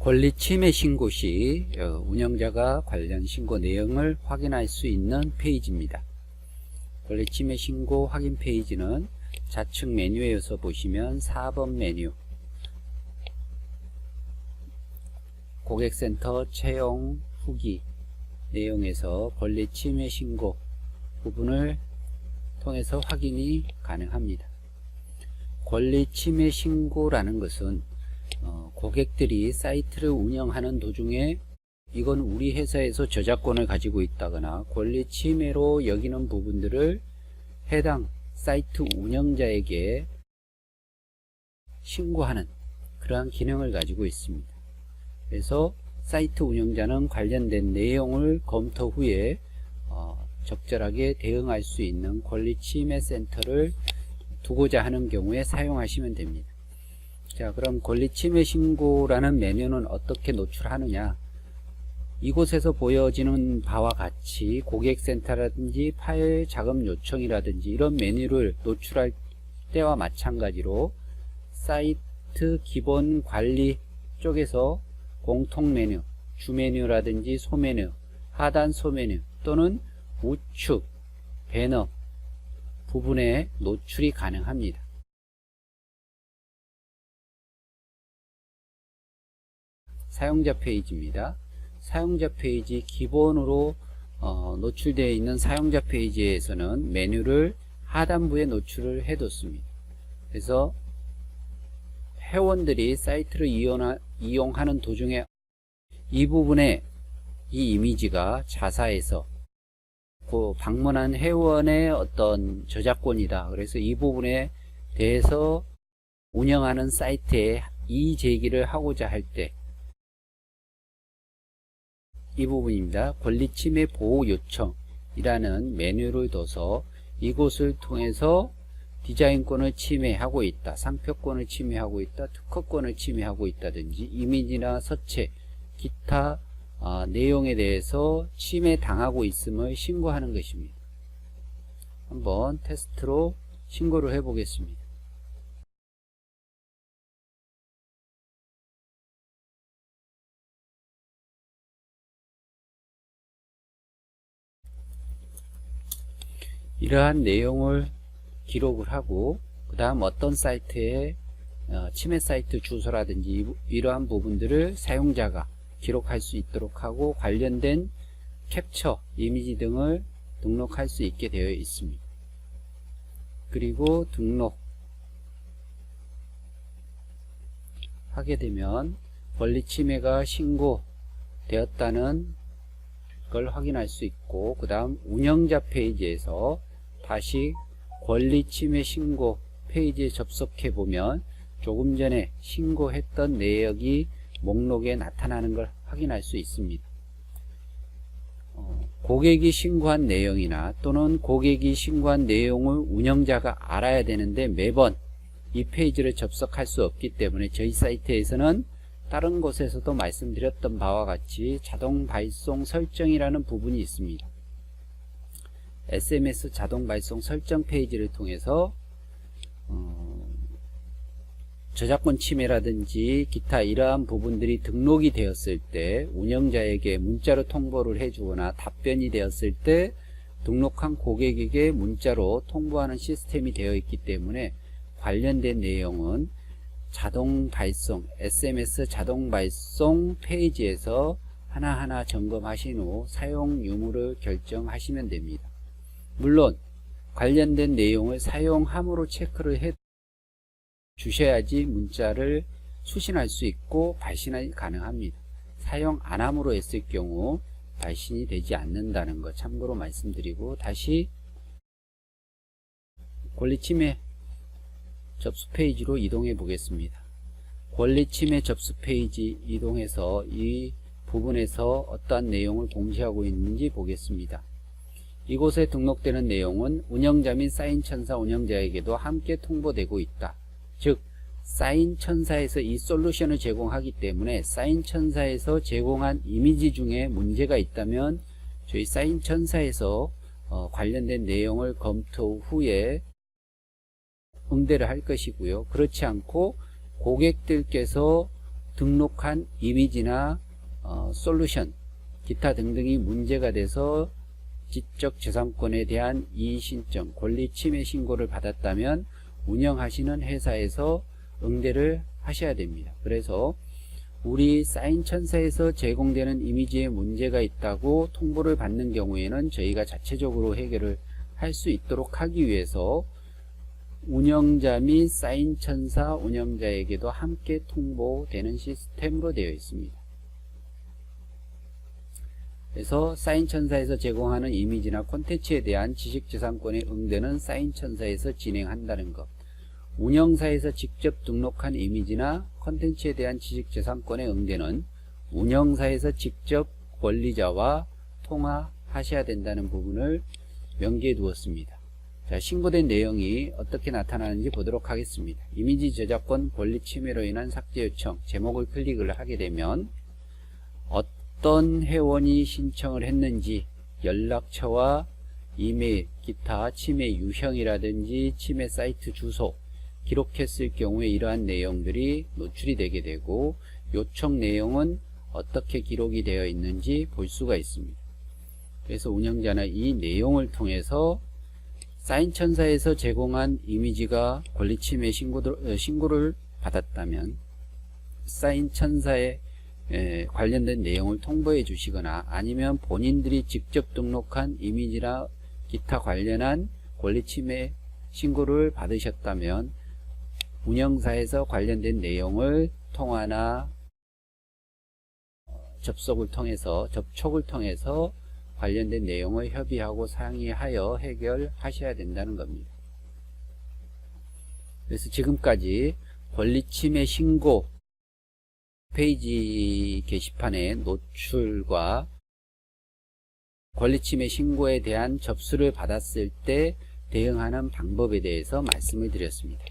권리 침해 신고 시 운영자가 관련 신고 내용을 확인할 수 있는 페이지입니다. 권리 침해 신고 확인 페이지는 좌측 메뉴에서 보시면 4번 메뉴 고객센터 채용 후기 내용에서 권리 침해 신고 부분을 통해서 확인이 가능합니다. 권리 침해 신고라는 것은 고객들이 사이트를 운영하는 도중에 이건 우리 회사에서 저작권을 가지고 있다거나 권리 침해로 여기는 부분들을 해당 사이트 운영자에게 신고하는 그러한 기능을 가지고 있습니다. 그래서 사이트 운영자는 관련된 내용을 검토 후에 적절하게 대응할 수 있는 권리 침해 센터를 두고자 하는 경우에 사용하시면 됩니다. 자, 그럼 권리 침해 신고라는 메뉴는 어떻게 노출하느냐? 이곳에서 보여지는 바와 같이 고객센터라든지 파일 작업 요청이라든지 이런 메뉴를 노출할 때와 마찬가지로 사이트 기본 관리 쪽에서 공통 메뉴, 주 메뉴라든지 소메뉴, 하단 소메뉴 또는 우측 배너 부분에 노출이 가능합니다. 사용자 페이지입니다. 사용자 페이지 기본으로 노출되어 있는 사용자 페이지에서는 메뉴를 하단부에 노출을 해뒀습니다. 그래서 회원들이 사이트를 이용하는 도중에 이 부분에 이 이미지가 자사에서 그 방문한 회원의 어떤 저작권이다. 그래서 이 부분에 대해서 운영하는 사이트에 이의 제기를 하고자 할 때 이 부분입니다. 권리 침해 보호 요청이라는 메뉴를 둬서 이곳을 통해서 디자인권을 침해하고 있다, 상표권을 침해하고 있다, 특허권을 침해하고 있다든지 이미지나 서체, 기타 내용에 대해서 침해당하고 있음을 신고하는 것입니다. 한번 테스트로 신고를 해 보겠습니다. 이러한 내용을 기록을 하고 그 다음 어떤 사이트에 침해 사이트 주소라든지 이러한 부분들을 사용자가 기록할 수 있도록 하고 관련된 캡처, 이미지 등을 등록할 수 있게 되어 있습니다. 그리고 등록 하게 되면 권리 침해가 신고되었다는 걸 확인할 수 있고 그 다음 운영자 페이지에서 다시 권리 침해 신고 페이지에 접속해 보면 조금 전에 신고했던 내역이 목록에 나타나는 걸 확인할 수 있습니다. 고객이 신고한 내용이나 또는 고객이 신고한 내용을 운영자가 알아야 되는데 매번 이 페이지를 접속할 수 없기 때문에 저희 사이트에서는 다른 곳에서도 말씀드렸던 바와 같이 자동 발송 설정이라는 부분이 있습니다. SMS 자동 발송 설정 페이지를 통해서 저작권 침해라든지 기타 이러한 부분들이 등록이 되었을 때 운영자에게 문자로 통보를 해주거나 답변이 되었을 때 등록한 고객에게 문자로 통보하는 시스템이 되어 있기 때문에 관련된 내용은 자동 발송, SMS 자동 발송 페이지에서 하나하나 점검하신 후 사용 유무를 결정하시면 됩니다. 물론 관련된 내용을 사용함으로 체크를 해 주셔야지 문자를 수신할 수 있고 발신이 가능합니다. 사용 안함으로 했을 경우 발신이 되지 않는다는 것 참고로 말씀드리고 다시 권리 침해 접수 페이지로 이동해 보겠습니다. 권리 침해 접수 페이지 이동해서 이 부분에서 어떠한 내용을 공지하고 있는지 보겠습니다. 이곳에 등록되는 내용은 운영자 및 사인천사 운영자에게도 함께 통보되고 있다. 즉 사인천사에서 이 솔루션을 제공하기 때문에 사인천사에서 제공한 이미지 중에 문제가 있다면 저희 사인천사에서 관련된 내용을 검토 후에 응대를 할 것이고요. 그렇지 않고 고객들께서 등록한 이미지나 솔루션, 기타 등등이 문제가 돼서 지적재산권에 대한 이의신청, 권리침해 신고를 받았다면 운영하시는 회사에서 응대를 하셔야 됩니다. 그래서 우리 사인천사에서 제공되는 이미지에 문제가 있다고 통보를 받는 경우에는 저희가 자체적으로 해결을 할 수 있도록 하기 위해서 운영자 및 사인천사 운영자에게도 함께 통보되는 시스템으로 되어 있습니다. 그래서 사인천사에서 제공하는 이미지나 콘텐츠에 대한 지식재산권의 응대는 사인천사에서 진행한다는 것, 운영사에서 직접 등록한 이미지나 콘텐츠에 대한 지식재산권의 응대는 운영사에서 직접 권리자와 통화하셔야 된다는 부분을 명기해 두었습니다. 자, 신고된 내용이 어떻게 나타나는지 보도록 하겠습니다. 이미지 저작권 권리 침해로 인한 삭제 요청, 제목을 클릭을 하게 되면 어떤 회원이 신청을 했는지, 연락처와 이메일, 기타 침해 유형이라든지 침해 사이트 주소, 기록했을 경우에 이러한 내용들이 노출이 되게 되고, 요청 내용은 어떻게 기록이 되어 있는지 볼 수가 있습니다. 그래서 운영자는 이 내용을 통해서 사인천사에서 제공한 이미지가 권리침해 신고를 받았다면 사인천사에 관련된 내용을 통보해 주시거나, 아니면 본인들이 직접 등록한 이미지나 기타 관련한 권리침해 신고를 받으셨다면 운영사에서 관련된 내용을 통화나 접촉을 통해서 관련된 내용을 협의하고 상의하여 해결하셔야 된다는 겁니다. 그래서 지금까지 권리침해 신고 페이지 게시판의 노출과 권리침해 신고에 대한 접수를 받았을 때 대응하는 방법에 대해서 말씀을 드렸습니다.